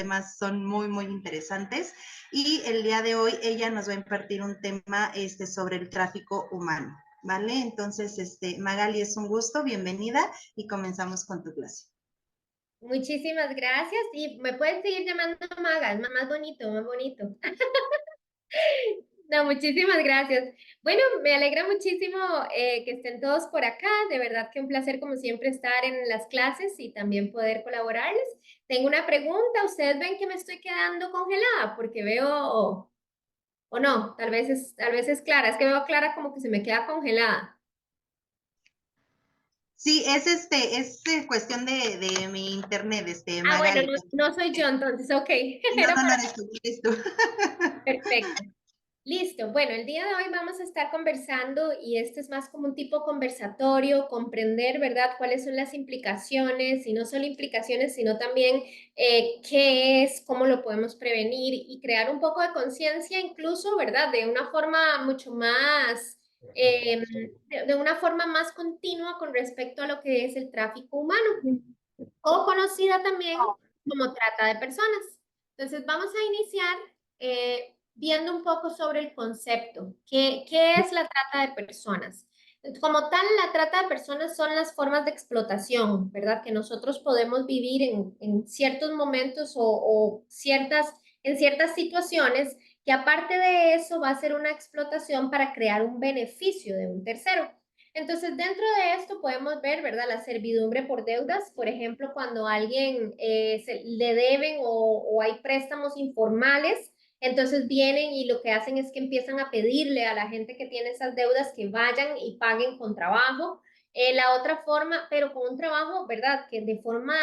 temas son muy, muy interesantes. Y el día de hoy ella nos va a impartir un tema sobre el tráfico humano, ¿vale? Entonces, Magali, es un gusto, bienvenida y comenzamos con tu clase. Muchísimas gracias y me pueden seguir llamando Maga, es más bonito, más bonito. No, muchísimas gracias. Bueno, me alegra muchísimo que estén todos por acá. De verdad que un placer como siempre estar en las clases y también poder colaborarles. Tengo una pregunta. ¿Ustedes ven que me estoy quedando congelada? Porque veo, o no, tal vez es Clara. Es que veo a Clara como que se me queda congelada. Sí, es cuestión de mi internet, Ah, bueno, Magali. no soy yo entonces, ok. No, Era no, no para... eres tú, eres tú. Perfecto. Listo. Bueno, el día de hoy vamos a estar conversando y este es más como un tipo conversatorio, comprender, ¿verdad?, cuáles son las implicaciones y no solo implicaciones, sino también qué es, cómo lo podemos prevenir y crear un poco de conciencia incluso, ¿verdad?, de una forma mucho más, de una forma más continua con respecto a lo que es el tráfico humano o conocida también como trata de personas. Entonces, vamos a iniciar viendo un poco sobre el concepto. ¿Qué es la trata de personas? Como tal, la trata de personas son las formas de explotación, ¿verdad? Que nosotros podemos vivir en ciertos momentos o en ciertas situaciones que aparte de eso va a ser una explotación para crear un beneficio de un tercero. Entonces, dentro de esto podemos ver, ¿verdad? La servidumbre por deudas, por ejemplo, cuando a alguien le deben o hay préstamos informales, entonces vienen y lo que hacen es que empiezan a pedirle a la gente que tiene esas deudas que vayan y paguen con trabajo. La otra forma, pero con un trabajo, ¿verdad? Que de forma,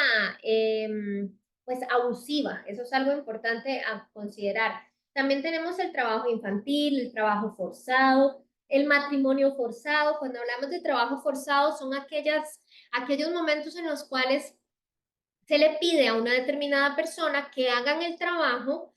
pues, abusiva. Eso es algo importante a considerar. También tenemos el trabajo infantil, el trabajo forzado, el matrimonio forzado. Cuando hablamos de trabajo forzado, son aquellos momentos en los cuales se le pide a una determinada persona que hagan el trabajo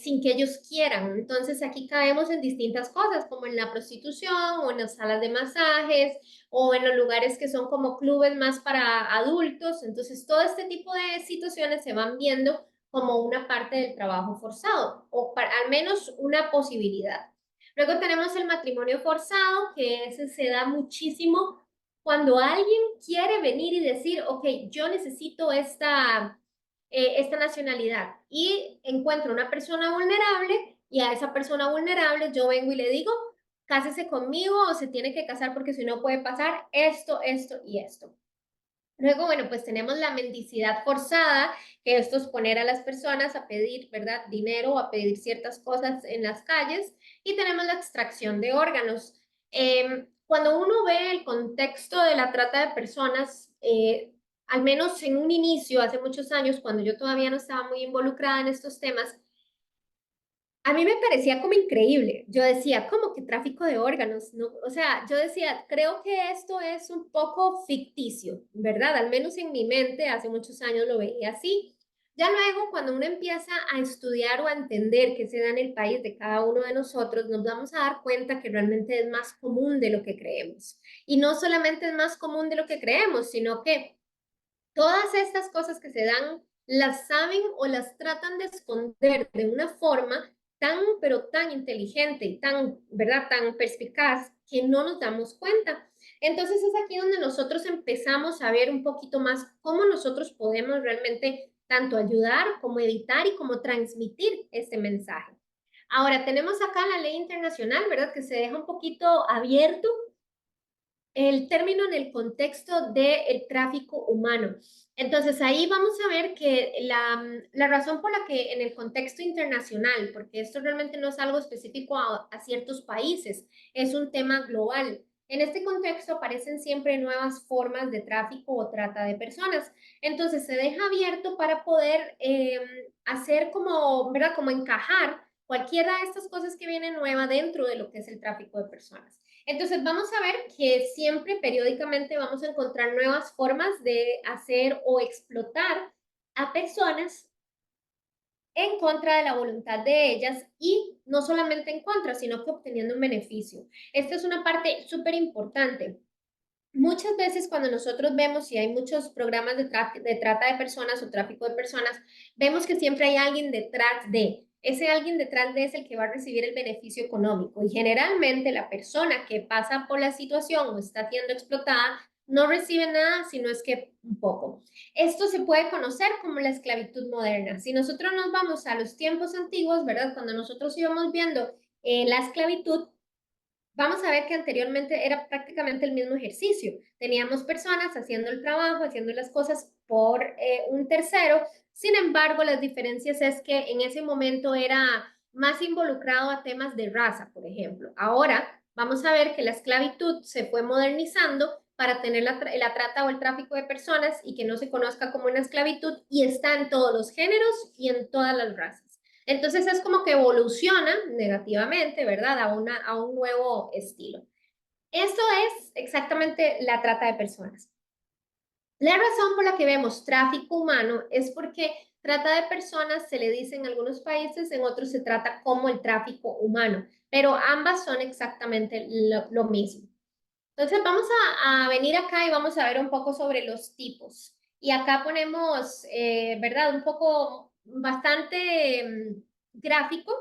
sin que ellos quieran. Entonces aquí caemos en distintas cosas, como en la prostitución o en las salas de masajes o en los lugares que son como clubes más para adultos. Entonces todo este tipo de situaciones se van viendo como una parte del trabajo forzado o al menos una posibilidad. Luego tenemos el matrimonio forzado, que ese se da muchísimo cuando alguien quiere venir y decir, ok, yo necesito esta nacionalidad y encuentro una persona vulnerable y a esa persona vulnerable yo vengo y le digo, cásese conmigo o se tiene que casar porque si no puede pasar esto, esto y esto. Luego, bueno, pues tenemos la mendicidad forzada, que esto es poner a las personas a pedir, ¿verdad?, dinero o a pedir ciertas cosas en las calles. Y tenemos la extracción de órganos. Cuando uno ve el contexto de la trata de personas, al menos en un inicio, hace muchos años, cuando yo todavía no estaba muy involucrada en estos temas, a mí me parecía como increíble. Yo decía, ¿cómo que tráfico de órganos? No, o sea, yo decía, creo que esto es un poco ficticio, ¿verdad? Al menos en mi mente, hace muchos años lo veía así. Ya luego, cuando uno empieza a estudiar o a entender qué se da en el país de cada uno de nosotros, nos vamos a dar cuenta que realmente es más común de lo que creemos. Y no solamente es más común de lo que creemos, sino que todas estas cosas que se dan las saben o las tratan de esconder de una forma tan, pero tan inteligente y tan, ¿verdad?, tan perspicaz que no nos damos cuenta. Entonces es aquí donde nosotros empezamos a ver un poquito más cómo nosotros podemos realmente tanto ayudar como editar y como transmitir este mensaje. Ahora, tenemos acá la ley internacional, ¿verdad?, que se deja un poquito abierto el término en el contexto del tráfico humano. Entonces ahí vamos a ver que la razón por la que en el contexto internacional, porque esto realmente no es algo específico a ciertos países, es un tema global. En este contexto aparecen siempre nuevas formas de tráfico o trata de personas. Entonces se deja abierto para poder hacer como, ¿verdad? Como encajar cualquiera de estas cosas que viene nueva dentro de lo que es el tráfico de personas. Entonces vamos a ver que siempre periódicamente vamos a encontrar nuevas formas de hacer o explotar a personas en contra de la voluntad de ellas y no solamente en contra, sino que obteniendo un beneficio. Esta es una parte súper importante muchas veces cuando nosotros vemos y hay muchos programas de trata de personas o tráfico de personas, vemos que siempre hay alguien detrás de. Ese alguien detrás de es el que va a recibir el beneficio económico y generalmente la persona que pasa por la situación o está siendo explotada no recibe nada, sino es que un poco. Esto se puede conocer como la esclavitud moderna. Si nosotros nos vamos a los tiempos antiguos, ¿verdad? Cuando nosotros íbamos viendo la esclavitud, vamos a ver que anteriormente era prácticamente el mismo ejercicio. Teníamos personas haciendo el trabajo, haciendo las cosas por un tercero. Sin embargo, las diferencias es que en ese momento era más involucrado a temas de raza, por ejemplo. Ahora vamos a ver que la esclavitud se fue modernizando para tener la trata o el tráfico de personas y que no se conozca como una esclavitud y está en todos los géneros y en todas las razas. Entonces es como que evoluciona negativamente, ¿verdad? A un nuevo estilo. Esto es exactamente la trata de personas. La razón por la que vemos tráfico humano es porque trata de personas se le dice en algunos países, en otros se trata como el tráfico humano, pero ambas son exactamente lo mismo. Entonces vamos a venir acá y vamos a ver un poco sobre los tipos. Y acá ponemos, ¿verdad? Un poco bastante gráfico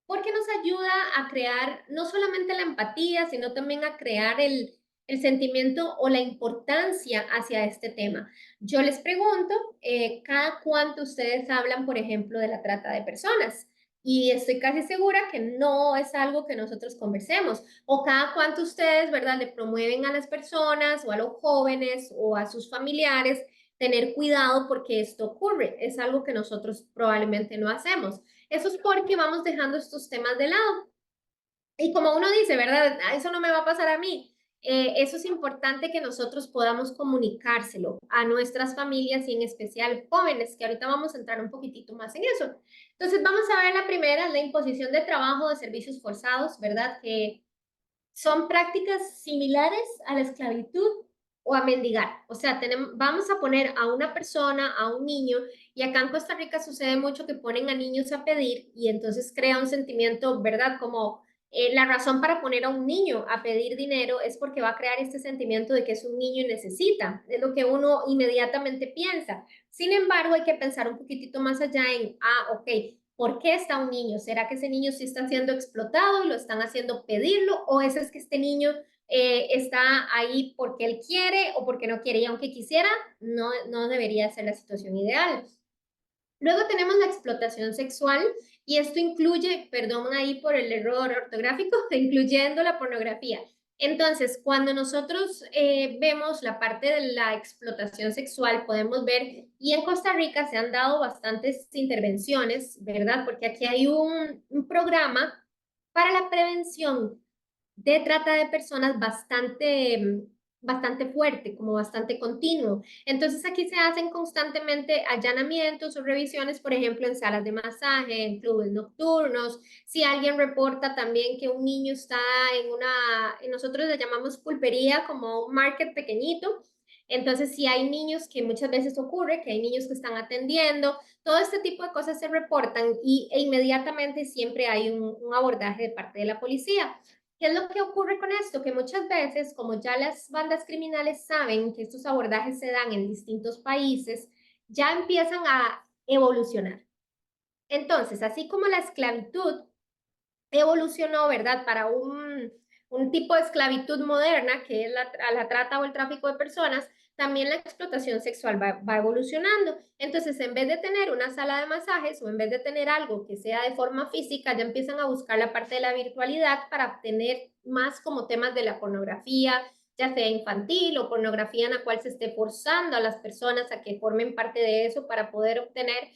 porque nos ayuda a crear no solamente la empatía, sino también a crear el sentimiento o la importancia hacia este tema. Yo les pregunto, ¿cada cuánto ustedes hablan, por ejemplo, de la trata de personas? Y estoy casi segura que no es algo que nosotros conversemos. O cada cuánto ustedes, ¿verdad?, le promueven a las personas o a los jóvenes o a sus familiares tener cuidado porque esto ocurre. Es algo que nosotros probablemente no hacemos. Eso es porque vamos dejando estos temas de lado. Y como uno dice, ¿verdad? Eso no me va a pasar a mí. Eso es importante que nosotros podamos comunicárselo a nuestras familias y en especial jóvenes, que ahorita vamos a entrar un poquitito más en eso. Entonces, vamos a ver la primera, la imposición de trabajo de servicios forzados, ¿verdad? Que son prácticas similares a la esclavitud o a mendigar. O sea, vamos a poner a una persona, a un niño, y acá en Costa Rica sucede mucho que ponen a niños a pedir y entonces crea un sentimiento, ¿verdad? Como la razón para poner a un niño a pedir dinero es porque va a crear este sentimiento de que es un niño y necesita, es lo que uno inmediatamente piensa. Sin embargo, hay que pensar un poquitito más allá en, ok, ¿por qué está un niño? ¿Será que ese niño sí está siendo explotado y lo están haciendo pedirlo? ¿O es que este niño está ahí porque él quiere o porque no quiere? Y aunque quisiera, no debería ser la situación ideal. Luego tenemos la explotación sexual y esto incluye, perdón ahí por el error ortográfico, incluyendo la pornografía. Entonces, cuando nosotros vemos la parte de la explotación sexual, podemos ver, y en Costa Rica se han dado bastantes intervenciones, ¿verdad? Porque aquí hay un programa para la prevención de trata de personas bastante fuerte, como bastante continuo. Entonces aquí se hacen constantemente allanamientos o revisiones, por ejemplo, en salas de masaje, en clubes nocturnos. Si alguien reporta también que un niño está nosotros le llamamos pulpería, como un market pequeñito. Entonces, si hay niños, que muchas veces ocurre, que hay niños que están atendiendo, todo este tipo de cosas se reportan e inmediatamente siempre hay un abordaje de parte de la policía. ¿Qué es lo que ocurre con esto? Que muchas veces, como ya las bandas criminales saben que estos abordajes se dan en distintos países, ya empiezan a evolucionar. Entonces, así como la esclavitud evolucionó, ¿verdad? Para un tipo de esclavitud moderna, que es la trata o el tráfico de personas, también la explotación sexual va evolucionando. Entonces, en vez de tener una sala de masajes o en vez de tener algo que sea de forma física, ya empiezan a buscar la parte de la virtualidad para obtener más como temas de la pornografía, ya sea infantil o pornografía en la cual se esté forzando a las personas a que formen parte de eso para poder obtener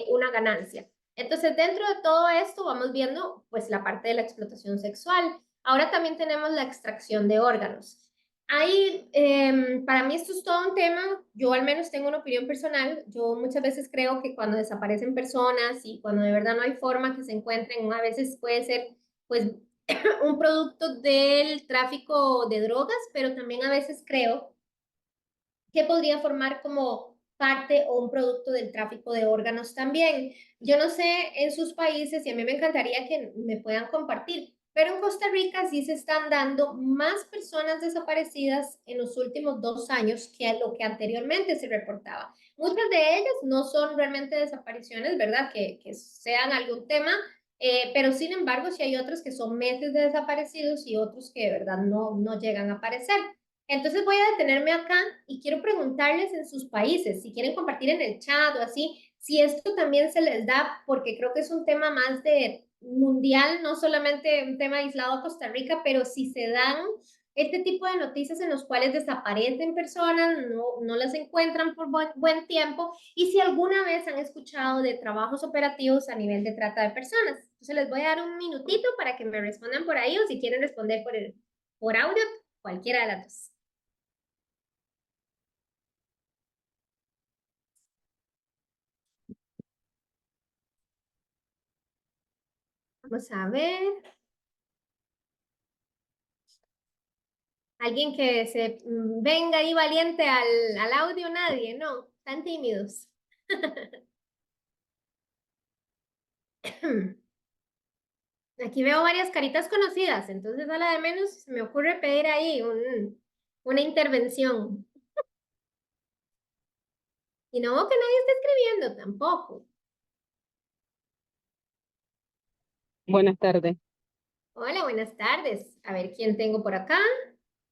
una ganancia. Entonces, dentro de todo esto vamos viendo pues la parte de la explotación sexual. Ahora también tenemos la extracción de órganos. Ahí, para mí esto es todo un tema. Yo al menos tengo una opinión personal. Yo muchas veces creo que cuando desaparecen personas y cuando de verdad no hay forma que se encuentren, a veces puede ser pues un producto del tráfico de drogas, pero también a veces creo que podría formar como parte o un producto del tráfico de órganos también. Yo no sé en sus países y a mí me encantaría que me puedan compartir, pero en Costa Rica sí se están dando más personas desaparecidas en los últimos 2 años que a lo que anteriormente se reportaba. Muchas de ellas no son realmente desapariciones, ¿verdad? Que sean algún tema, pero sin embargo sí hay otros que son meses de desaparecidos y otros que de verdad no llegan a aparecer. Entonces voy a detenerme acá y quiero preguntarles en sus países, si quieren compartir en el chat o así, si esto también se les da, porque creo que es un tema más de mundial, no solamente un tema aislado a Costa Rica, pero si se dan este tipo de noticias en los cuales desaparecen personas, no las encuentran por buen tiempo, y si alguna vez han escuchado de trabajos operativos a nivel de trata de personas. Entonces les voy a dar un minutito para que me respondan por ahí o si quieren responder por audio, cualquiera de las dos. Vamos a ver. Alguien que se venga ahí valiente al audio, nadie, no, están tímidos. Aquí veo varias caritas conocidas, entonces a la de menos se me ocurre pedir ahí una intervención. Y no veo que nadie esté escribiendo tampoco. Buenas tardes. Hola, buenas tardes. A ver quién tengo por acá.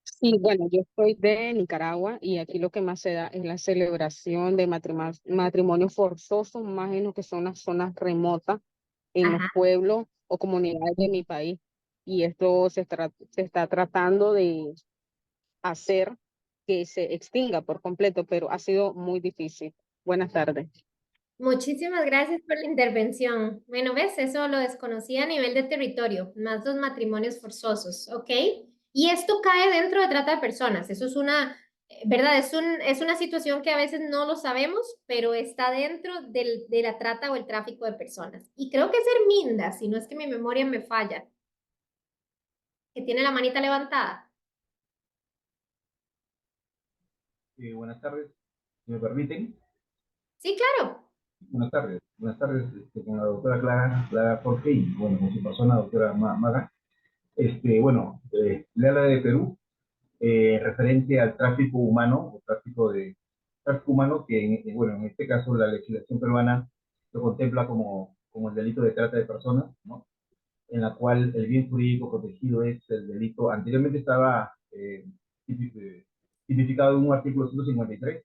Sí, bueno, yo soy de Nicaragua y aquí lo que más se da es la celebración de matrimonios forzosos, más en lo que son las zonas remotas, en los Ajá. pueblos o comunidades de mi país. Y esto se está tratando de hacer que se extinga por completo, pero ha sido muy difícil. Buenas tardes. Muchísimas gracias por la intervención. Bueno, ves, eso lo desconocía a nivel de territorio, más los matrimonios forzosos, ¿ok? Y esto cae dentro de trata de personas. Eso es ¿verdad? Es una situación que a veces no lo sabemos, pero está dentro de la trata o el tráfico de personas. Y creo que es Herminda, si no es que mi memoria me falla, que tiene la manita levantada. Buenas tardes, si me permiten. Sí, claro. Buenas tardes con la doctora Clara Jorge y bueno, con su persona, doctora Maga. Le habla de Perú, referente al tráfico humano, o tráfico humano, que bueno, en este caso la legislación peruana lo contempla como el delito de trata de personas, ¿no? En la cual el bien jurídico protegido es el delito, anteriormente estaba tipificado en un artículo 153.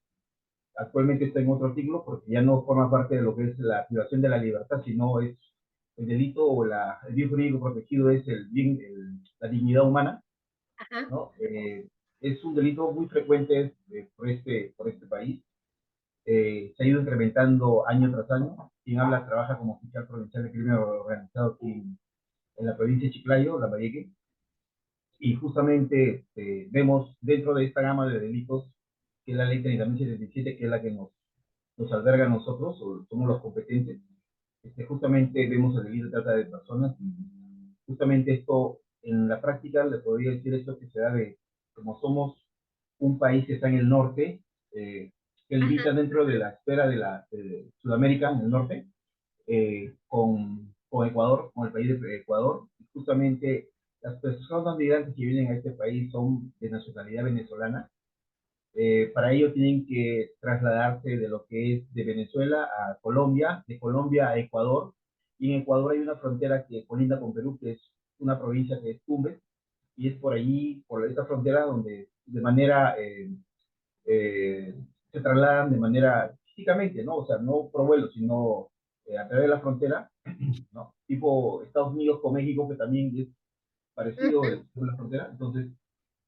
Actualmente está en otro artículo porque ya no forma parte de lo que es la privación de la libertad, sino es el delito o el bien jurídico protegido es la dignidad humana, Ajá. ¿no? Es un delito muy frecuente por este país. Se ha ido incrementando año tras año. Quien habla trabaja como fiscal provincial de crimen organizado aquí en la provincia de Chiclayo, Lambayeque, y justamente vemos dentro de esta gama de delitos que es la ley 30.077, que es la que nos alberga a nosotros, o somos los competentes. Justamente vemos el delito de trata de personas y justamente esto en la práctica le podría decir esto que se da de, como somos un país que está en el norte, que limita dentro de la esfera de Sudamérica, en el norte, con Ecuador, con el país de Ecuador, y justamente las personas migrantes que vienen a este país son de nacionalidad venezolana. Para ello tienen que trasladarse de lo que es de Venezuela a Colombia, de Colombia a Ecuador, y en Ecuador hay una frontera que colinda con Perú, que es una provincia que es Tumbes, y es por allí, por esta frontera, donde de manera eh, se trasladan de manera físicamente, ¿no? O sea, no por vuelo, sino a través de la frontera, ¿no? Tipo Estados Unidos con México, que también es parecido por la frontera. Entonces,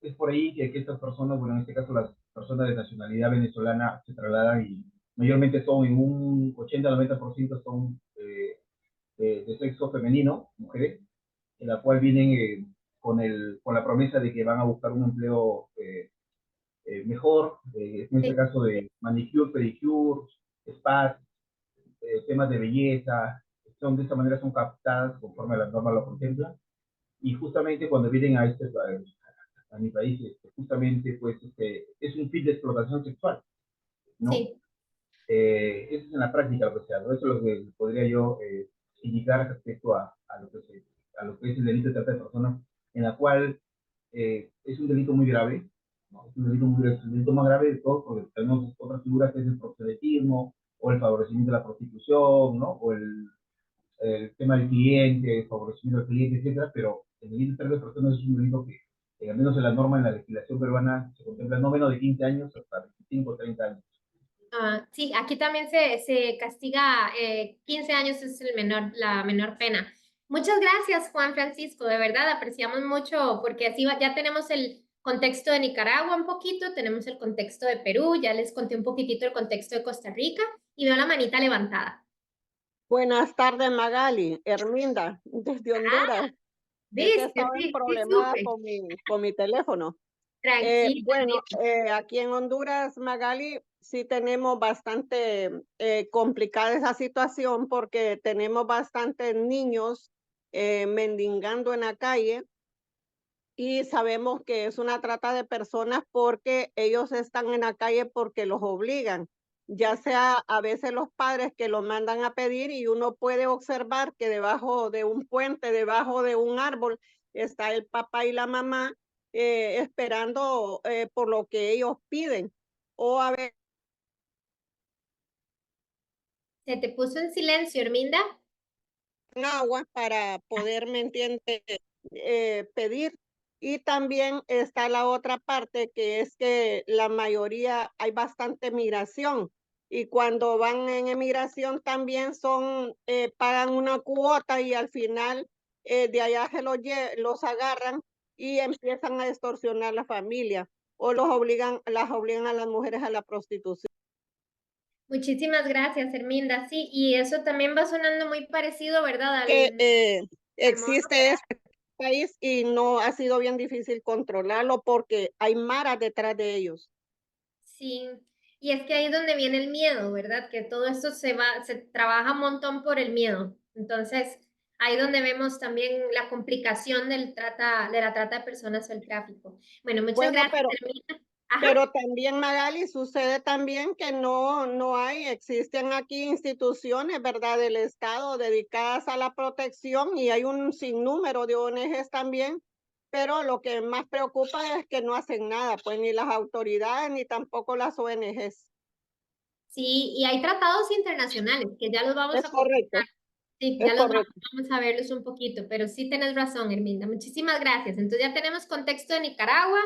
es por ahí que estas personas, bueno, en este caso las personas de nacionalidad venezolana se trasladan y mayormente son en un 80-90% son de sexo femenino, mujeres, en la cual vienen con la promesa de que van a buscar un empleo mejor, en este Sí. caso de manicure, pedicure, spa, temas de belleza, son de esta manera son captadas conforme a la norma lo contempla. Y justamente cuando vienen a mi país, justamente pues es un fin de explotación sexual, ¿no? Sí. Eso es en la práctica lo que se hace, eso es lo que podría yo indicar respecto a lo que se a lo que es el delito de trata de personas, en la cual es un delito muy grave, ¿no? Es un delito, es el delito más grave de todos, porque tenemos otras figuras que es el proxenetismo, o el favorecimiento de la prostitución, ¿no? O el tema del cliente, el favorecimiento del cliente, etcétera, pero el delito de trata de personas es un delito que, al menos en la norma, en la legislación peruana, se contempla no menos de 15 años hasta 25 o 30 años. Sí, aquí también se castiga 15 años es la menor pena. Muchas gracias, Juan Francisco, de verdad apreciamos mucho porque así ya tenemos el contexto de Nicaragua un poquito, tenemos el contexto de Perú, ya les conté un poquitito el contexto de Costa Rica y veo la manita levantada. Buenas tardes, Magali. Herminda, desde Honduras. Es que ¿Viste? estaba en Sí, sí, problemas supe. con mi teléfono. Tranquila. Bueno, aquí en Honduras, Magali, sí tenemos bastante complicada esa situación porque tenemos bastantes niños mendigando en la calle y sabemos que es una trata de personas porque ellos están en la calle porque los obligan, ya sea a veces los padres que los mandan a pedir y uno puede observar que debajo de un puente, debajo de un árbol, está el papá y la mamá esperando por lo que ellos piden. O a veces Se te puso en silencio, Herminda. agua para poder, ¿me entiende? Pedir. Y también está la otra parte que es que la mayoría hay bastante migración y cuando van en emigración también pagan una cuota y al final de allá los agarran y empiezan a extorsionar la familia o las obligan a las mujeres a la prostitución. Muchísimas gracias, Herminda. Sí, y eso también va sonando muy parecido, ¿verdad? Que Al modo existe este país y no ha sido bien difícil controlarlo porque hay maras detrás de ellos. Sí, y es que ahí es donde viene el miedo, ¿verdad? Que todo esto se trabaja un montón por el miedo. Entonces, ahí donde vemos también la complicación de la trata de personas o el tráfico. Bueno, muchas Bueno, gracias, Herminda. Ajá. pero también, Magali, sucede también que no hay, existen aquí instituciones, ¿verdad?, del Estado dedicadas a la protección y hay un sinnúmero de ONGs también, pero lo que más preocupa es que no hacen nada, pues ni las autoridades ni tampoco las ONGs. Sí, y hay tratados internacionales que ya los vamos Es a correcto, comentar. Sí, es ya correcto. vamos a verlos un poquito, pero sí tenés razón, Herminda. Muchísimas gracias. Entonces ya tenemos contexto de Nicaragua,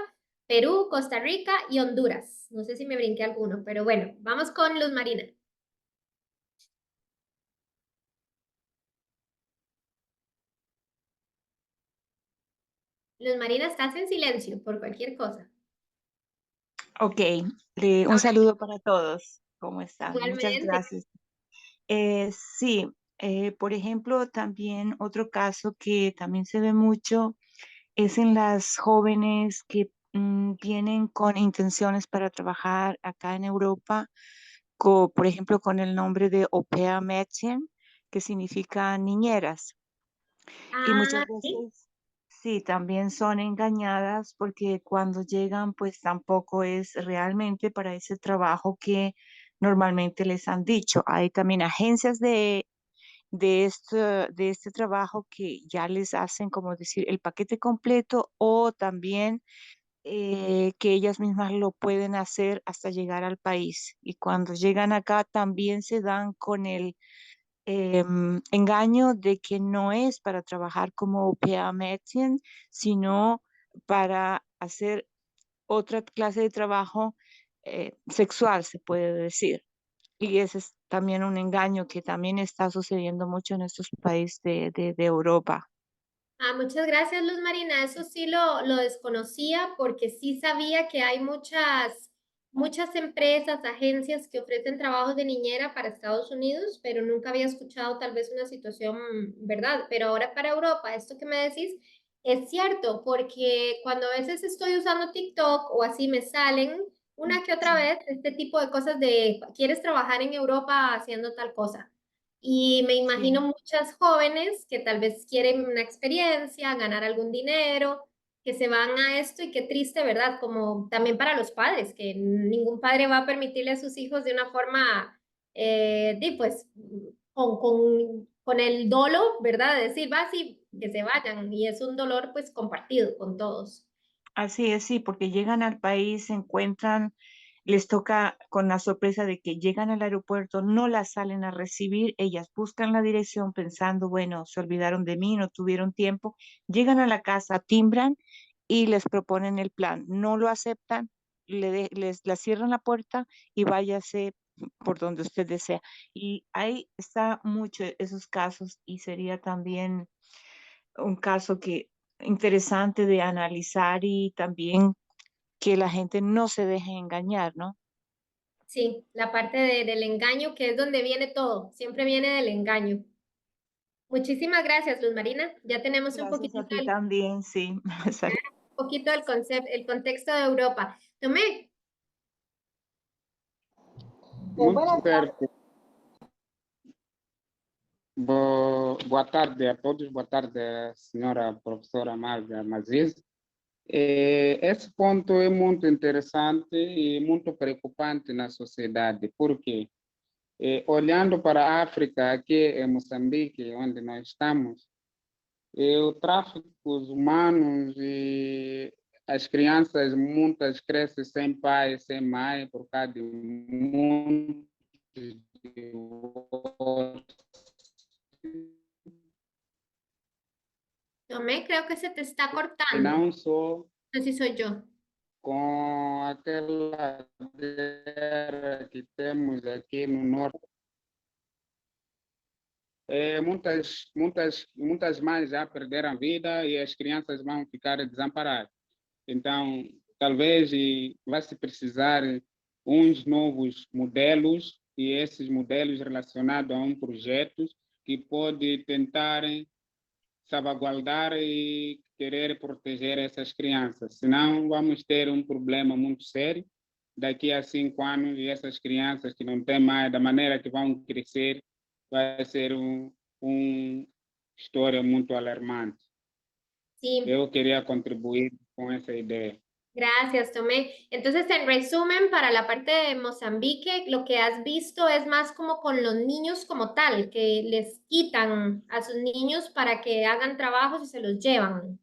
Perú, Costa Rica y Honduras. No sé si me brinqué alguno, pero bueno, vamos con Luz Marina. Luz Marina, estás en silencio por cualquier cosa. Ok, un saludo para todos. ¿Cómo están? Muchas Igualmente. gracias. Sí, por ejemplo, también otro caso que también se ve mucho es en las jóvenes que vienen con intenciones para trabajar acá en Europa, por ejemplo, con el nombre de Au pair Mädchen, que significa niñeras. Y muchas Sí. veces, sí, también son engañadas porque cuando llegan, pues tampoco es realmente para ese trabajo que normalmente les han dicho. Hay también agencias de este trabajo que ya les hacen, como decir, el paquete completo o también que ellas mismas lo pueden hacer hasta llegar al país. Y cuando llegan acá también se dan con el engaño de que no es para trabajar como au pair médecin, sino para hacer otra clase de trabajo sexual, se puede decir. Y ese es también un engaño que también está sucediendo mucho en estos países de Europa. Muchas gracias, Luz Marina. Eso sí lo desconocía porque sí sabía que hay muchas empresas, agencias que ofrecen trabajos de niñera para Estados Unidos, pero nunca había escuchado tal vez una situación, ¿verdad? Pero ahora para Europa, esto que me decís es cierto, porque cuando a veces estoy usando TikTok o así me salen una que otra vez este tipo de cosas de, ¿quieres trabajar en Europa haciendo tal cosa? Y me imagino Sí. muchas jóvenes que tal vez quieren una experiencia, ganar algún dinero, que se van a esto y qué triste, ¿verdad? Como también para los padres, que ningún padre va a permitirle a sus hijos de una forma, pues, con el dolo, ¿verdad? De decir, vas y que se vayan y es un dolor pues compartido con todos. Así es, sí, porque llegan al país, se encuentran, les toca con la sorpresa de que llegan al aeropuerto, no las salen a recibir, ellas buscan la dirección pensando, bueno, se olvidaron de mí, no tuvieron tiempo, llegan a la casa, timbran y les proponen el plan, no lo aceptan, les la cierran la puerta y váyase por donde usted desea. Y ahí está mucho esos casos y sería también un caso que interesante de analizar y también que la gente no se deje engañar, ¿no? Sí, la parte del engaño, que es donde viene todo, siempre viene del engaño. Muchísimas gracias, Luz Marina. Ya tenemos un Gracias a poquitito ti también, sí. poquito del concepto, el contexto de Europa. Tomé. Muito certo. Boa tarde a todos, boa tarde, senhora professora Marga Maziz. Esse ponto é muito interessante e muito preocupante na sociedade, porque olhando para a África, aqui em Moçambique, onde nós estamos, o tráfico humanos e as crianças, muitas crescem sem pai, sem mãe, por causa de muitos Tomé, creo que se te está e cortando. não só No sé si soy yo. com aquela guerra que temos aqui no norte. Muitas mães já perderam a vida e as crianças vão ficar desamparadas. Então, talvez vai se precisar uns novos modelos e esses modelos relacionados a um projeto que pode tentar salvaguardar e querer proteger essas crianças. Senão, vamos ter um problema muito sério daqui a 5 anos e essas crianças que não têm mais, da maneira que vão crescer, vai ser uma história muito alarmante. Sí. Eu quería contribuir con esa idea. Gracias, Tomé. Entonces, en resumen, para la parte de Mozambique, lo que has visto es más como con los niños como tal, que les quitan a sus niños para que hagan trabajos y se los llevan.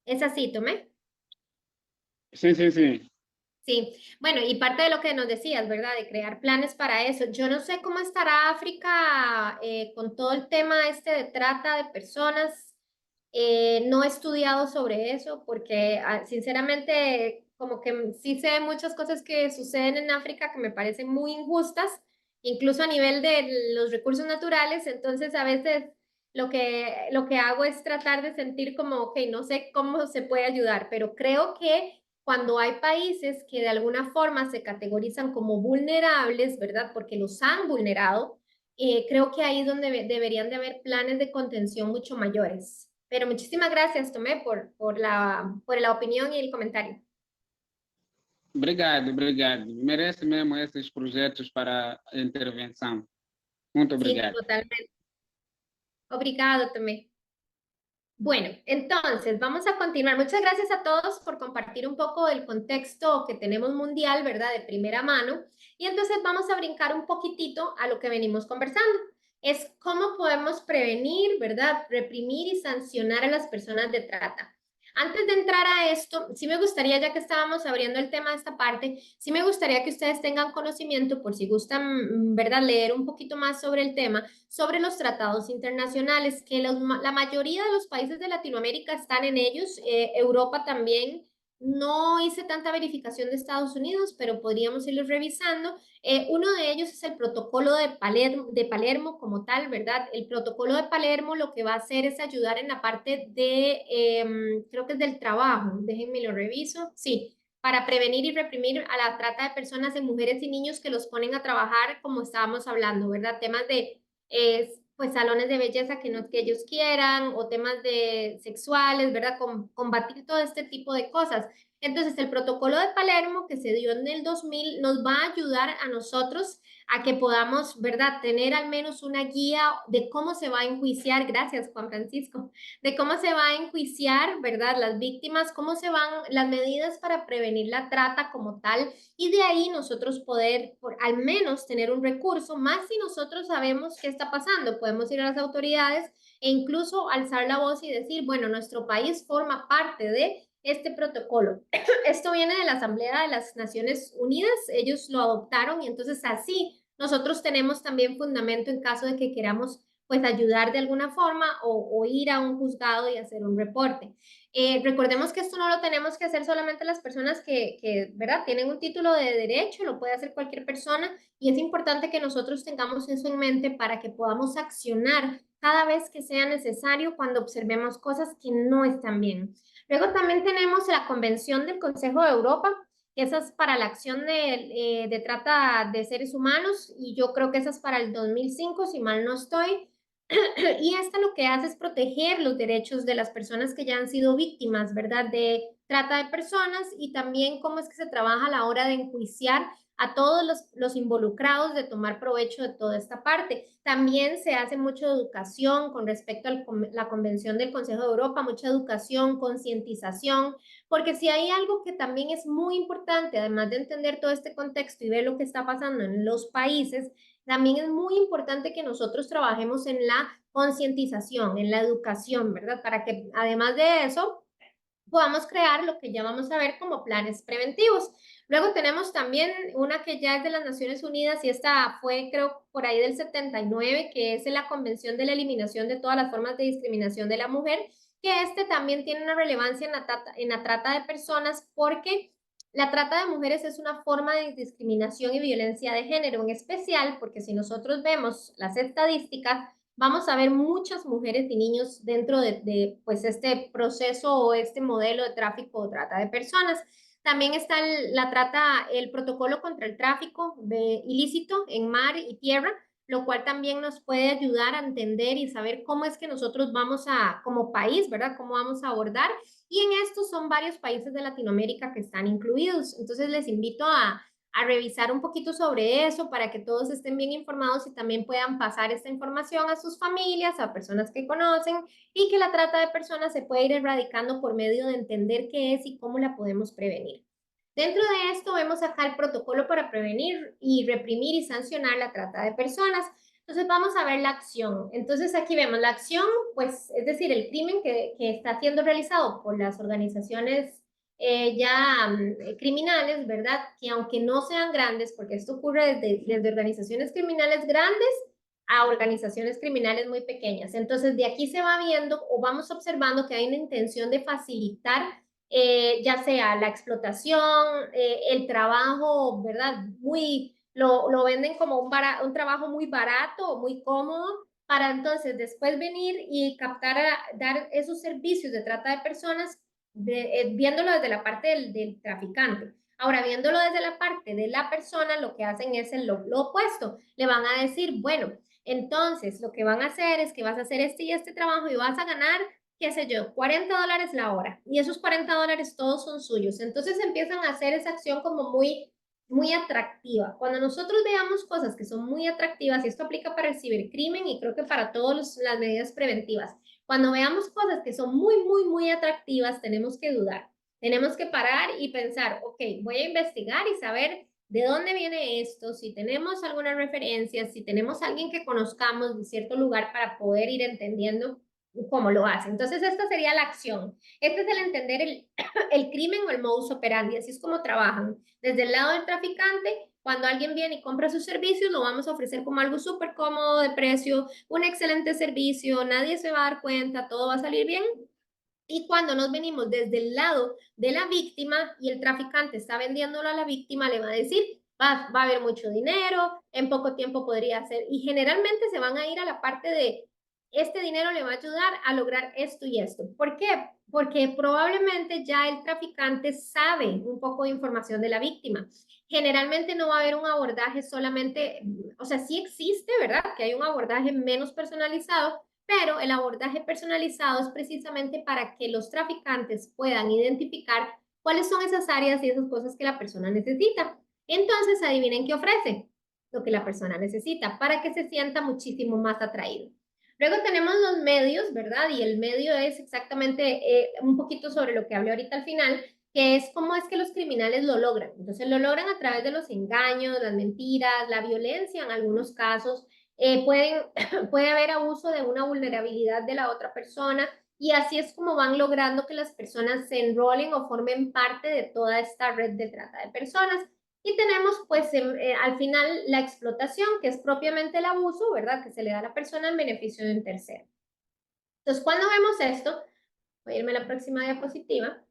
¿Es así, Tomé? Sí, sí, sí. Sí, bueno, y parte de lo que nos decías, ¿verdad? De crear planes para eso. Yo no sé cómo estará África con todo el tema este de trata de personas. No he estudiado sobre eso porque sinceramente como que sí sé muchas cosas que suceden en África que me parecen muy injustas, incluso a nivel de los recursos naturales. Entonces a veces lo que hago es tratar de sentir como, ok, no sé cómo se puede ayudar, pero creo que cuando hay países que de alguna forma se categorizan como vulnerables, ¿verdad? Porque los han vulnerado, creo que ahí es donde deberían de haber planes de contención mucho mayores. Pero muchísimas gracias, Tomé, por la opinión y el comentario. Obrigado, obrigado. Merece mesmo esses projetos para a intervenção. Muito obrigado. Sí, totalmente. Obrigado, Tomé. Bueno, entonces vamos a continuar. Muchas gracias a todos por compartir un poco del contexto que tenemos mundial, ¿verdad? De primera mano. Y entonces vamos a brincar un poquitito a lo que venimos conversando. Es cómo podemos prevenir, ¿verdad? Reprimir y sancionar a las personas de trata. Antes de entrar a esto, sí me gustaría, ya que estábamos abriendo el tema de esta parte, sí me gustaría que ustedes tengan conocimiento, por si gustan, ¿verdad?, leer un poquito más sobre el tema, sobre los tratados internacionales, que la mayoría de los países de Latinoamérica están en ellos, Europa también. No hice tanta verificación de Estados Unidos, pero podríamos irlos revisando. Uno de ellos es el protocolo de Palermo como tal, ¿verdad? El protocolo de Palermo lo que va a hacer es ayudar en la parte de, creo que es del trabajo, déjenme lo reviso, sí, para prevenir y reprimir a la trata de personas de mujeres y niños que los ponen a trabajar, como estábamos hablando, ¿verdad? Temas de, pues, salones de belleza que no es que ellos quieran, o temas de sexuales, ¿verdad? Combatir todo este tipo de cosas. Entonces, el protocolo de Palermo que se dio en el 2000 nos va a ayudar a nosotros a que podamos, ¿verdad?, tener al menos una guía de cómo se va a enjuiciar, gracias Juan Francisco, de cómo se va a enjuiciar, ¿verdad?, las víctimas, cómo se van las medidas para prevenir la trata como tal, y de ahí nosotros poder al menos tener un recurso, más si nosotros sabemos qué está pasando, podemos ir a las autoridades e incluso alzar la voz y decir, bueno, nuestro país forma parte de este protocolo. Esto viene de la Asamblea de las Naciones Unidas, ellos lo adoptaron y entonces así nosotros tenemos también fundamento en caso de que queramos pues ayudar de alguna forma o ir a un juzgado y hacer un reporte. Recordemos que esto no lo tenemos que hacer solamente las personas que, ¿verdad?, tienen un título de derecho, lo puede hacer cualquier persona y es importante que nosotros tengamos eso en mente para que podamos accionar cada vez que sea necesario cuando observemos cosas que no están bien. Luego también tenemos la Convención del Consejo de Europa, que esa es para la acción de trata de seres humanos, y yo creo que esa es para el 2005, si mal no estoy. Y esta lo que hace es proteger los derechos de las personas que ya han sido víctimas, ¿verdad?, de trata de personas, y también cómo es que se trabaja a la hora de enjuiciar a todos los involucrados de tomar provecho de toda esta parte. También se hace mucha educación con respecto a la Convención del Consejo de Europa, mucha educación, concientización, porque si hay algo que también es muy importante, además de entender todo este contexto y ver lo que está pasando en los países, también es muy importante que nosotros trabajemos en la concientización, en la educación, ¿verdad? Para que además de eso podamos crear lo que ya vamos a ver como planes preventivos. Luego tenemos también una que ya es de las Naciones Unidas y esta fue, creo, por ahí del 79, que es la Convención de la Eliminación de todas las formas de discriminación de la mujer, que este también tiene una relevancia en la trata de personas porque la trata de mujeres es una forma de discriminación y violencia de género, en especial porque si nosotros vemos las estadísticas, vamos a ver muchas mujeres y niños dentro de pues este proceso o este modelo de tráfico o trata de personas. También está el protocolo contra el tráfico ilícito en mar y tierra, lo cual también nos puede ayudar a entender y saber cómo es que nosotros vamos a, como país, ¿verdad?, cómo vamos a abordar. Y en estos son varios países de Latinoamérica que están incluidos. Entonces les invito a revisar un poquito sobre eso para que todos estén bien informados y también puedan pasar esta información a sus familias, a personas que conocen, y que la trata de personas se puede ir erradicando por medio de entender qué es y cómo la podemos prevenir. Dentro de esto vemos acá el protocolo para prevenir y reprimir y sancionar la trata de personas. Entonces vamos a ver la acción. Entonces aquí vemos la acción, pues es decir, el crimen que está siendo realizado por las organizaciones criminales, ¿verdad? Que aunque no sean grandes, porque esto ocurre desde organizaciones criminales grandes a organizaciones criminales muy pequeñas. Entonces, de aquí se va viendo o vamos observando que hay una intención de facilitar ya sea la explotación, el trabajo, ¿verdad? Lo venden como un trabajo muy barato o muy cómodo para entonces después venir y dar esos servicios de trata de personas viéndolo desde la parte del traficante. Ahora, viéndolo desde la parte de la persona, lo que hacen es lo opuesto. Le van a decir, bueno, entonces lo que van a hacer es que vas a hacer este y este trabajo y vas a ganar, qué sé yo, $40 la hora. Y esos $40 todos son suyos. Entonces empiezan a hacer esa acción como muy atractiva. Cuando nosotros veamos cosas que son muy atractivas, y esto aplica para el cibercrimen y creo que para todas las medidas preventivas, cuando veamos cosas que son muy atractivas, tenemos que dudar. Tenemos que parar y pensar, ok, voy a investigar y saber de dónde viene esto, si tenemos alguna referencia, si tenemos a alguien que conozcamos de cierto lugar para poder ir entendiendo cómo lo hace. Entonces, esta sería la acción. Este es el entender el crimen o el modus operandi, así es como trabajan. Desde el lado del traficante, cuando alguien viene y compra sus servicios, lo vamos a ofrecer como algo súper cómodo de precio, un excelente servicio, nadie se va a dar cuenta, todo va a salir bien. Y cuando nos venimos desde el lado de la víctima y el traficante está vendiéndolo a la víctima, le va a decir, va a haber mucho dinero, en poco tiempo podría ser, y generalmente se van a ir a la parte de, este dinero le va a ayudar a lograr esto y esto. ¿Por qué? Porque probablemente ya el traficante sabe un poco de información de la víctima. Generalmente no va a haber un abordaje solamente, o sea, sí existe, ¿verdad? Que hay un abordaje menos personalizado, pero el abordaje personalizado es precisamente para que los traficantes puedan identificar cuáles son esas áreas y esas cosas que la persona necesita. Entonces, adivinen qué ofrece, lo que la persona necesita, para que se sienta muchísimo más atraído. Luego tenemos los medios, ¿verdad? Y el medio es exactamente un poquito sobre lo que hablé ahorita al final, que es cómo es que los criminales lo logran. Entonces lo logran a través de los engaños, las mentiras, la violencia en algunos casos. Puede haber abuso de una vulnerabilidad de la otra persona y así es como van logrando que las personas se enrolen o formen parte de toda esta red de trata de personas. Y tenemos pues al final la explotación, que es propiamente el abuso, ¿verdad? Que se le da a la persona en beneficio de un tercero. Entonces, cuando vemos esto, voy a irme a la próxima diapositiva,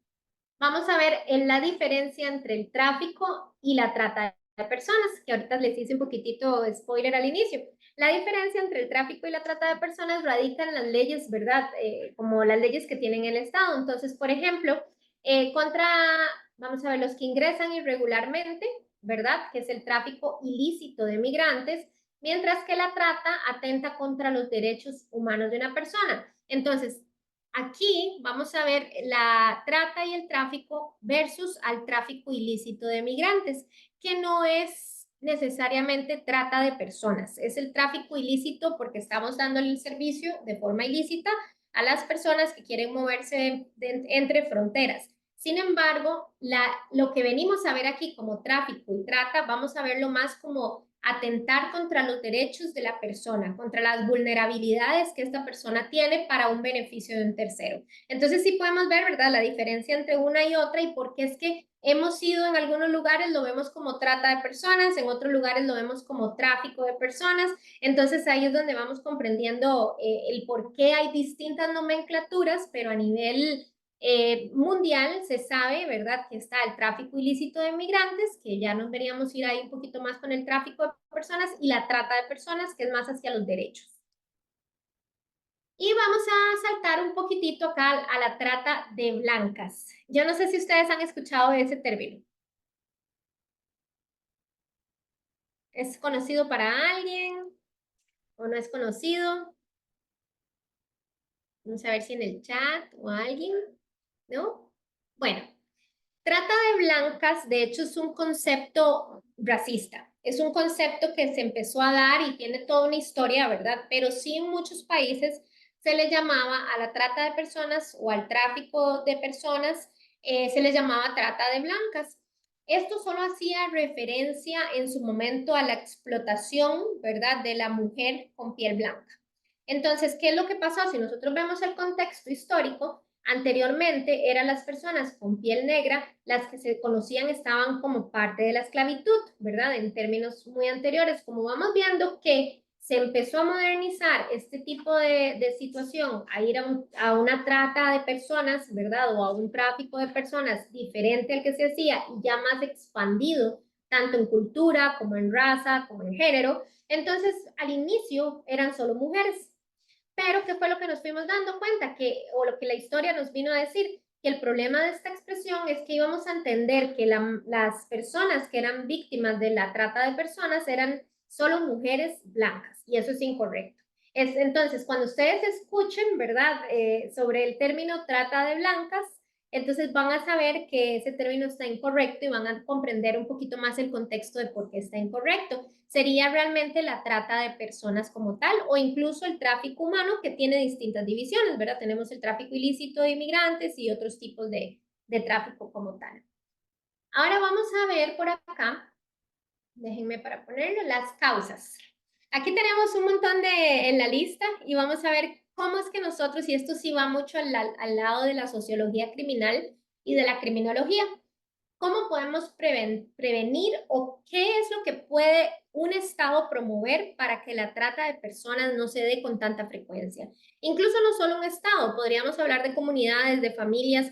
vamos a ver la diferencia entre el tráfico y la trata de personas, que ahorita les hice un poquitito spoiler al inicio. La diferencia entre el tráfico y la trata de personas radica en las leyes, ¿verdad? Como las leyes que tienen el Estado. Entonces, por ejemplo, vamos a ver, los que ingresan irregularmente, ¿verdad? Que es el tráfico ilícito de migrantes, mientras que la trata atenta contra los derechos humanos de una persona. Entonces, aquí vamos a ver la trata y el tráfico versus al tráfico ilícito de migrantes, que no es necesariamente trata de personas, es el tráfico ilícito porque estamos dándole el servicio de forma ilícita a las personas que quieren moverse entre fronteras. Sin embargo, lo que venimos a ver aquí como tráfico y trata, vamos a verlo más como atentar contra los derechos de la persona, contra las vulnerabilidades que esta persona tiene para un beneficio de un tercero. Entonces sí podemos ver, ¿verdad?, la diferencia entre una y otra y por qué es que hemos ido en algunos lugares, lo vemos como trata de personas, en otros lugares lo vemos como tráfico de personas. Entonces ahí es donde vamos comprendiendo el por qué hay distintas nomenclaturas, pero a nivel mundial se sabe, ¿verdad?, que está el tráfico ilícito de migrantes, que ya nos veríamos ir ahí un poquito más con el tráfico de personas, y la trata de personas, que es más hacia los derechos. Y vamos a saltar un poquitito acá a la trata de blancas. Yo no sé si ustedes han escuchado ese término. ¿Es conocido para alguien o no es conocido? Vamos a ver si en el chat o alguien, ¿no? Bueno, trata de blancas, de hecho, es un concepto racista. Es un concepto que se empezó a dar y tiene toda una historia, ¿verdad? Pero sí en muchos países se le llamaba a la trata de personas o al tráfico de personas, se les llamaba trata de blancas. Esto solo hacía referencia en su momento a la explotación, ¿verdad?, de la mujer con piel blanca. Entonces, ¿qué es lo que pasó? Si nosotros vemos el contexto histórico, anteriormente eran las personas con piel negra las que se conocían estaban como parte de la esclavitud, ¿verdad? En términos muy anteriores, como vamos viendo que se empezó a modernizar este tipo de situación, a ir a una trata de personas, ¿verdad? O a un tráfico de personas diferente al que se hacía y ya más expandido, tanto en cultura como en raza, como en género. Entonces, al inicio eran solo mujeres. Pero, ¿qué fue lo que nos fuimos dando cuenta? O lo que la historia nos vino a decir, que el problema de esta expresión es que íbamos a entender que las personas que eran víctimas de la trata de personas eran solo mujeres blancas, y eso es incorrecto. Entonces, cuando ustedes escuchen, ¿verdad?, sobre el término trata de blancas, entonces van a saber que ese término está incorrecto y van a comprender un poquito más el contexto de por qué está incorrecto. Sería realmente la trata de personas como tal o incluso el tráfico humano, que tiene distintas divisiones, ¿verdad? Tenemos el tráfico ilícito de inmigrantes y otros tipos de tráfico como tal. Ahora vamos a ver por acá, déjenme para ponerlo, las causas. Aquí tenemos un montón en la lista y vamos a ver cómo es que nosotros, y esto sí va mucho al lado de la sociología criminal y de la criminología, ¿cómo podemos prevenir o qué es lo que puede un Estado promover para que la trata de personas no se dé con tanta frecuencia? Incluso no solo un Estado, podríamos hablar de comunidades, de familias.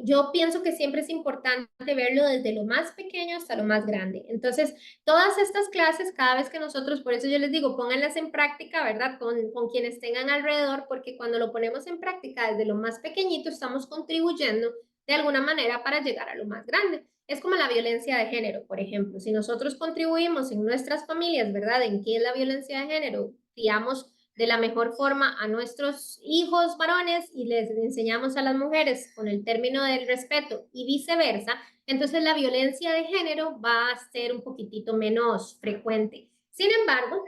Yo pienso que siempre es importante verlo desde lo más pequeño hasta lo más grande. Entonces, todas estas clases, cada vez que nosotros, por eso yo les digo, pónganlas en práctica, ¿verdad? Con quienes tengan alrededor, porque cuando lo ponemos en práctica desde lo más pequeñito, estamos contribuyendo de alguna manera para llegar a lo más grande. Es como la violencia de género, por ejemplo. Si nosotros contribuimos en nuestras familias, ¿verdad?, en qué es la violencia de género, criamos de la mejor forma a nuestros hijos varones y les enseñamos a las mujeres con el término del respeto y viceversa, entonces la violencia de género va a ser un poquitito menos frecuente. Sin embargo,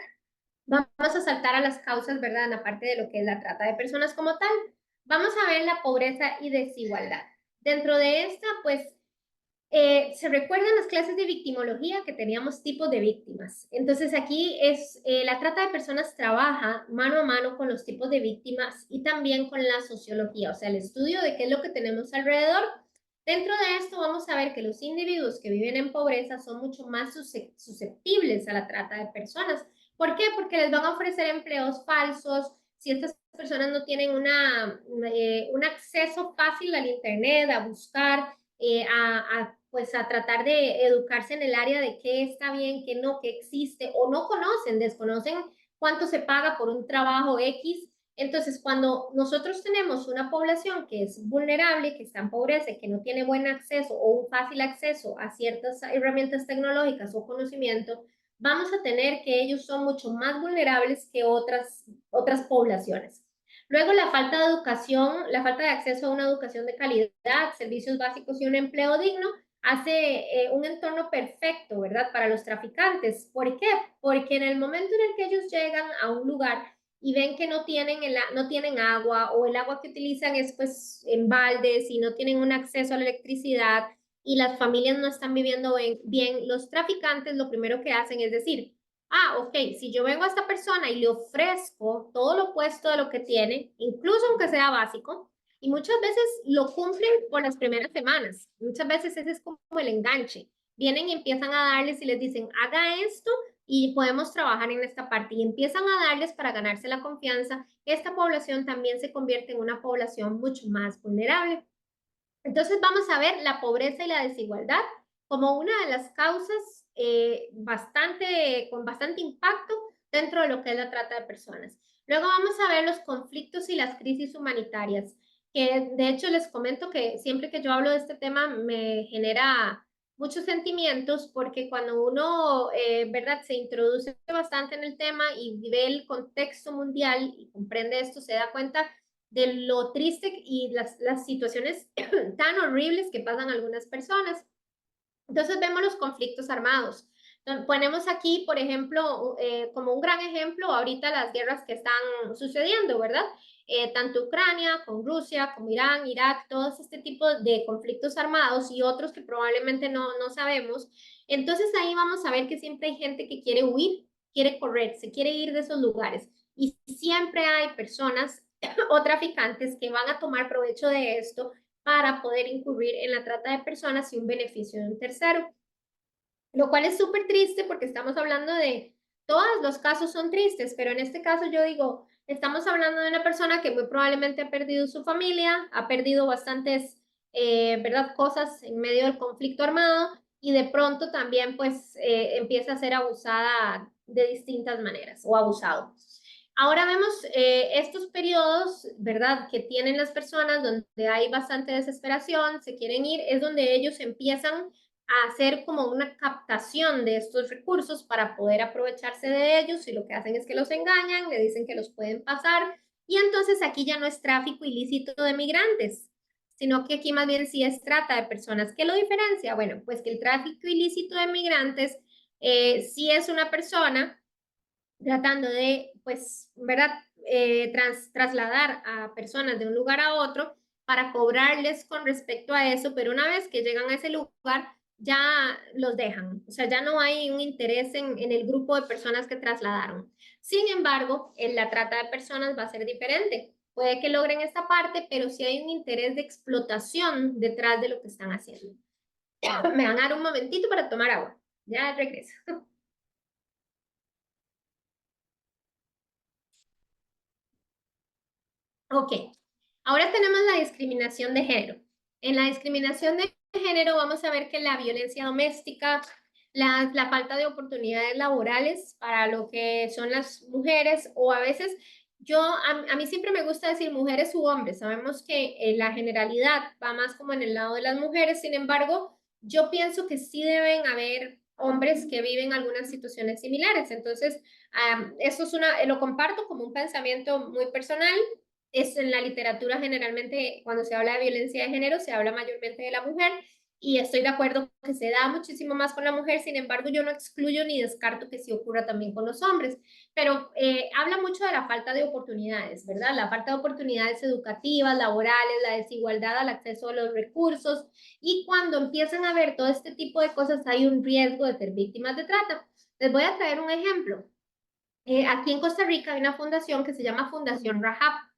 vamos a saltar a las causas, ¿verdad? En la parte de lo que es la trata de personas como tal. Vamos a ver la pobreza y desigualdad. Dentro de esta, pues, se recuerdan las clases de victimología que teníamos tipos de víctimas. Entonces aquí es la trata de personas trabaja mano a mano con los tipos de víctimas y también con la sociología, o sea, el estudio de qué es lo que tenemos alrededor. Dentro de esto vamos a ver que los individuos que viven en pobreza son mucho más susceptibles a la trata de personas. ¿Por qué? Porque les van a ofrecer empleos falsos. Si estas personas no tienen un acceso fácil al internet, a buscar, pues a tratar de educarse en el área de qué está bien, qué no, qué existe, o no conocen, desconocen cuánto se paga por un trabajo X. Entonces, cuando nosotros tenemos una población que es vulnerable, que está en pobreza, que no tiene buen acceso o un fácil acceso a ciertas herramientas tecnológicas o conocimiento, vamos a tener que ellos son mucho más vulnerables que otras poblaciones. Luego, la falta de educación, la falta de acceso a una educación de calidad, servicios básicos y un empleo digno hace un entorno perfecto, ¿verdad? Para los traficantes. ¿Por qué? Porque en el momento en el que ellos llegan a un lugar y ven que no tienen agua o el agua que utilizan es pues en baldes y no tienen un acceso a la electricidad y las familias no están viviendo bien, los traficantes lo primero que hacen es decir, ok, si yo vengo a esta persona y le ofrezco todo lo opuesto de lo que tiene, incluso aunque sea básico, y muchas veces lo cumplen por las primeras semanas, muchas veces ese es como el enganche, vienen y empiezan a darles y les dicen, haga esto y podemos trabajar en esta parte y empiezan a darles para ganarse la confianza, esta población también se convierte en una población mucho más vulnerable. Entonces vamos a ver la pobreza y la desigualdad como una de las causas con bastante impacto dentro de lo que es la trata de personas. Luego vamos a ver los conflictos y las crisis humanitarias, que de hecho les comento que siempre que yo hablo de este tema me genera muchos sentimientos porque cuando uno, ¿verdad?, se introduce bastante en el tema y ve el contexto mundial y comprende esto, se da cuenta de lo triste y las situaciones tan horribles que pasan algunas personas. Entonces vemos los conflictos armados. Entonces, ponemos aquí, por ejemplo, como un gran ejemplo, ahorita las guerras que están sucediendo, ¿verdad? Tanto Ucrania, con Rusia, con Irán, Irak, todos este tipo de conflictos armados y otros que probablemente no sabemos. Entonces ahí vamos a ver que siempre hay gente que quiere huir, quiere correr, se quiere ir de esos lugares. Y siempre hay personas o traficantes que van a tomar provecho de esto para poder incurrir en la trata de personas y un beneficio de un tercero. Lo cual es súper triste porque estamos hablando de, todos los casos son tristes, pero en este caso yo digo, estamos hablando de una persona que muy probablemente ha perdido su familia, ha perdido bastantes, ¿verdad?, cosas en medio del conflicto armado y de pronto también pues empieza a ser abusada de distintas maneras o abusado. Ahora vemos estos periodos, ¿verdad?, que tienen las personas donde hay bastante desesperación, se quieren ir, es donde ellos empiezan a hacer como una captación de estos recursos para poder aprovecharse de ellos y lo que hacen es que los engañan, le dicen que los pueden pasar y entonces aquí ya no es tráfico ilícito de migrantes, sino que aquí más bien sí es trata de personas. ¿Qué lo diferencia? Bueno, pues que el tráfico ilícito de migrantes sí es una persona tratando de, pues, ¿verdad?, trasladar a personas de un lugar a otro para cobrarles con respecto a eso, pero una vez que llegan a ese lugar, ya los dejan, o sea, ya no hay un interés en el grupo de personas que trasladaron. Sin embargo, en la trata de personas va a ser diferente. Puede que logren esta parte, pero sí hay un interés de explotación detrás de lo que están haciendo. Me van a dar un momentito para tomar agua. Ya regreso. Ok, ahora tenemos la discriminación de género. En la discriminación de género vamos a ver que la violencia doméstica, la falta de oportunidades laborales para lo que son las mujeres o a veces a mí siempre me gusta decir mujeres u hombres. Sabemos que la generalidad va más como en el lado de las mujeres, sin embargo, yo pienso que sí deben haber hombres que viven algunas situaciones similares. Entonces, eso es lo comparto como un pensamiento muy personal. Es en la literatura generalmente, cuando se habla de violencia de género, se habla mayormente de la mujer, y estoy de acuerdo que se da muchísimo más con la mujer. Sin embargo, yo no excluyo ni descarto que sí ocurra también con los hombres, pero habla mucho de la falta de oportunidades, ¿verdad? La falta de oportunidades educativas, laborales, la desigualdad al acceso a los recursos, y cuando empiezan a ver todo este tipo de cosas hay un riesgo de ser víctimas de trata. Les voy a traer un ejemplo. Aquí en Costa Rica hay una fundación que se llama Fundación Rahab.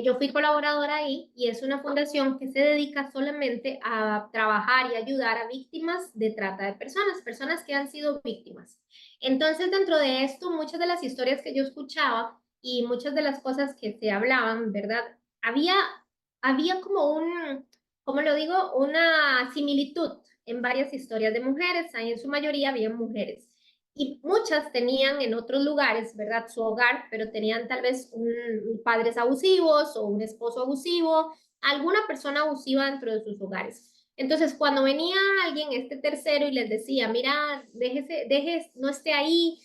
Yo fui colaboradora ahí, y es una fundación que se dedica solamente a trabajar y ayudar a víctimas de trata de personas, personas que han sido víctimas. Entonces, dentro de esto, muchas de las historias que yo escuchaba y muchas de las cosas que se hablaban, ¿verdad? Había como ¿cómo lo digo? Una similitud en varias historias de mujeres. Ahí en su mayoría había mujeres, y muchas tenían en otros lugares, ¿verdad?, su hogar, pero tenían tal vez padres abusivos o un esposo abusivo, alguna persona abusiva dentro de sus hogares. Entonces, cuando venía alguien, este tercero, y les decía, mira, no esté ahí,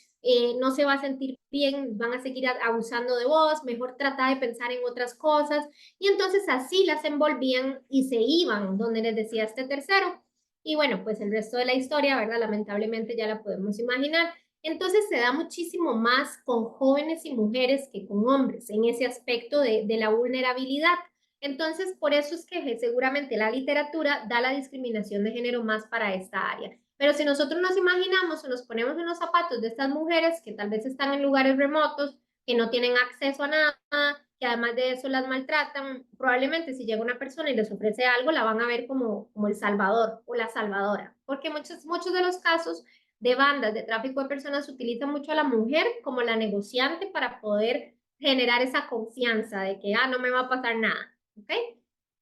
no se va a sentir bien, van a seguir abusando de vos, mejor trata de pensar en otras cosas. Y entonces así las envolvían y se iban donde les decía este tercero. Y bueno, pues el resto de la historia, ¿verdad? Lamentablemente ya la podemos imaginar. Entonces se da muchísimo más con jóvenes y mujeres que con hombres en ese aspecto de la vulnerabilidad. Entonces, por eso es que seguramente la literatura da la discriminación de género más para esta área. Pero si nosotros nos imaginamos o nos ponemos en los zapatos de estas mujeres que tal vez están en lugares remotos, que no tienen acceso a nada, que además de eso las maltratan, probablemente si llega una persona y les ofrece algo, la van a ver como el salvador o la salvadora, porque muchos de los casos de bandas de tráfico de personas utilizan mucho a la mujer como la negociante para poder generar esa confianza de que, no me va a pasar nada, ¿ok?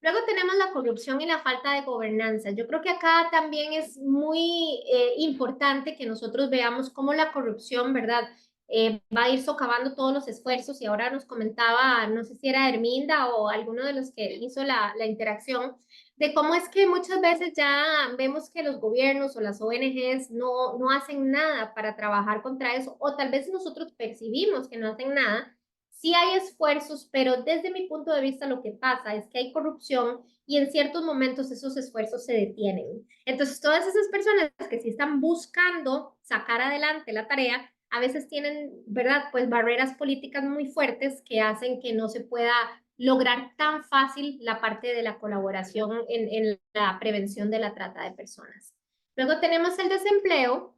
Luego tenemos la corrupción y la falta de gobernanza. Yo creo que acá también es muy importante que nosotros veamos cómo la corrupción, ¿verdad?, va a ir socavando todos los esfuerzos. Y ahora nos comentaba, no sé si era Herminda o alguno de los que hizo la interacción, de cómo es que muchas veces ya vemos que los gobiernos o las ONGs no hacen nada para trabajar contra eso, o tal vez nosotros percibimos que no hacen nada. Sí hay esfuerzos, pero desde mi punto de vista lo que pasa es que hay corrupción y en ciertos momentos esos esfuerzos se detienen. Entonces, todas esas personas que sí están buscando sacar adelante la tarea, a veces tienen, ¿verdad?, pues barreras políticas muy fuertes que hacen que no se pueda lograr tan fácil la parte de la colaboración en la prevención de la trata de personas. Luego tenemos el desempleo.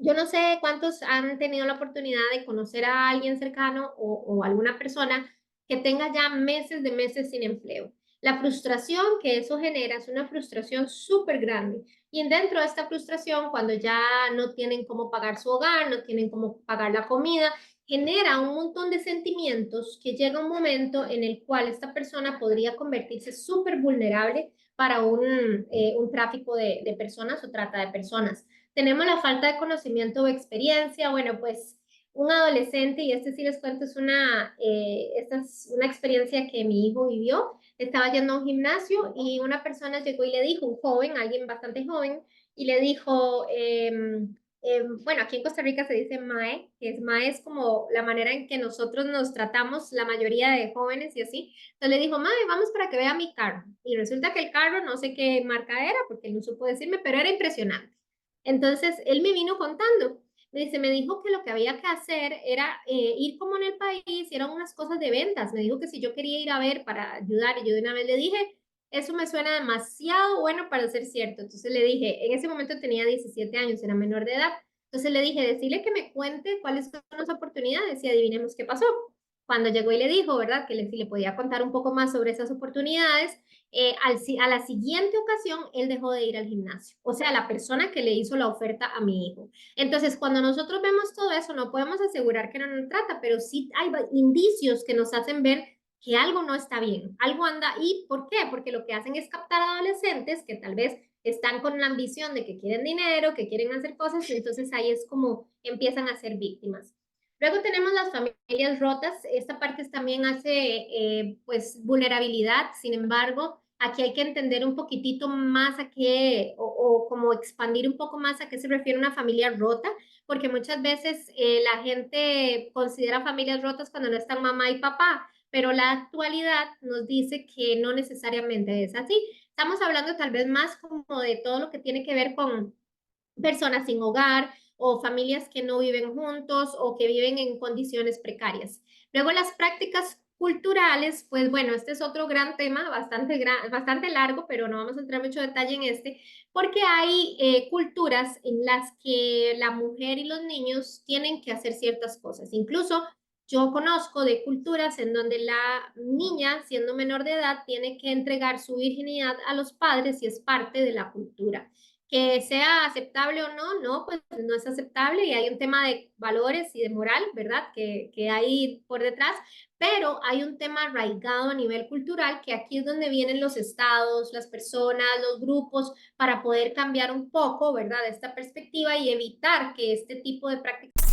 Yo no sé cuántos han tenido la oportunidad de conocer a alguien cercano o alguna persona que tenga ya meses de meses sin empleo. La frustración que eso genera es una frustración súper grande. Y dentro de esta frustración, cuando ya no tienen cómo pagar su hogar, no tienen cómo pagar la comida, genera un montón de sentimientos que llega un momento en el cual esta persona podría convertirse súper vulnerable para un tráfico de personas o trata de personas. Tenemos la falta de conocimiento o experiencia. Bueno, pues un adolescente, y sí les cuento, esta es una experiencia que mi hijo vivió. Estaba yendo a un gimnasio y una persona llegó y le dijo, un joven, alguien bastante joven, y le dijo, bueno, aquí en Costa Rica se dice mae, mae es como la manera en que nosotros nos tratamos la mayoría de jóvenes y así. Entonces le dijo, mae, vamos para que vea mi carro. Y resulta que el carro, no sé qué marca era, porque él no supo decirme, pero era impresionante. Entonces, él me vino contando, me dijo que lo que había que hacer era ir como en el país, y eran unas cosas de ventas. Me dijo que si yo quería ir a ver para ayudar, y yo de una vez le dije, eso me suena demasiado bueno para ser cierto. Entonces le dije, en ese momento tenía 17 años, era menor de edad. Entonces le dije, decirle que me cuente cuáles son las oportunidades y adivinemos qué pasó. Cuando llegó y le dijo, ¿verdad?, que si le podía contar un poco más sobre esas oportunidades, a la siguiente ocasión, él dejó de ir al gimnasio. O sea, la persona que le hizo la oferta a mi hijo. Entonces, cuando nosotros vemos todo eso, no podemos asegurar que no nos trata, pero sí hay indicios que nos hacen ver que algo no está bien, algo anda. ¿Y por qué? Porque lo que hacen es captar a adolescentes que tal vez están con la ambición de que quieren dinero, que quieren hacer cosas, y entonces ahí es como empiezan a ser víctimas. Luego tenemos las familias rotas. Esta parte también hace, pues, vulnerabilidad. Sin embargo, aquí hay que entender un poquitito más a qué, o como expandir un poco más a qué se refiere una familia rota, porque muchas veces la gente considera familias rotas cuando no están mamá y papá, pero la actualidad nos dice que no necesariamente es así. Estamos hablando tal vez más como de todo lo que tiene que ver con personas sin hogar o familias que no viven juntos o que viven en condiciones precarias. Luego las prácticas culturales, pues bueno, este es otro gran tema, bastante largo, pero no vamos a entrar mucho detalle en este, porque hay culturas en las que la mujer y los niños tienen que hacer ciertas cosas. Incluso yo conozco de culturas en donde la niña, siendo menor de edad, tiene que entregar su virginidad a los padres y es parte de la cultura. Que sea aceptable o no, no, pues no es aceptable y hay un tema de valores y de moral, ¿verdad? Que hay por detrás, pero hay un tema arraigado a nivel cultural que aquí es donde vienen los estados, las personas, los grupos, para poder cambiar un poco, ¿verdad? Esta perspectiva y evitar que este tipo de prácticas